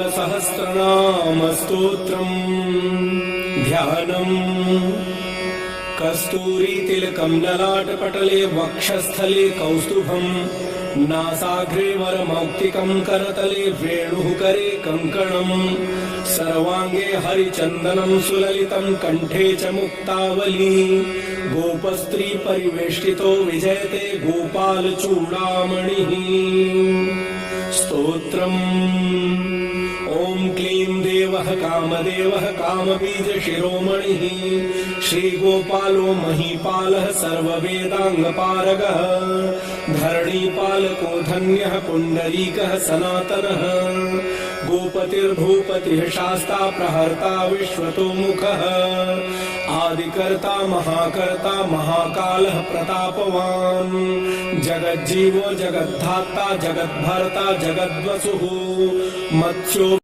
सहस्रनाम स्तोत्रम् ध्यानम् कस्तूरी तिलकम् ललाटपटले वक्षस्थले कौस्तुभम् नासाग्रे वरमौक्तिकम् करतले वेणुः करे कङ्कणम् सर्वाङ्गे हरिचन्दनम् सुललितम् कण्ठे च मुक्तावली गोपस्त्री परिवेष्टितो विजयते गोपालचूडामणिः स्तोत्रम् ॐ क्लीं देवः कामदेवः कामबीजशिरोमणिः श्रीगोपालो महीपालः सर्ववेदाङ्गपारगः धरणीपालको धन्यः पुण्डरीकः सनातनः गोपतिर्भूपतिः शास्ता प्रहर्ता विश्वतोमुखः आदिकर्ता महाकर्ता महाकालः प्रतापवान् जगज्जीवो जगद्धाता जगद्भर्ता जगद्वसुः मत्स्यो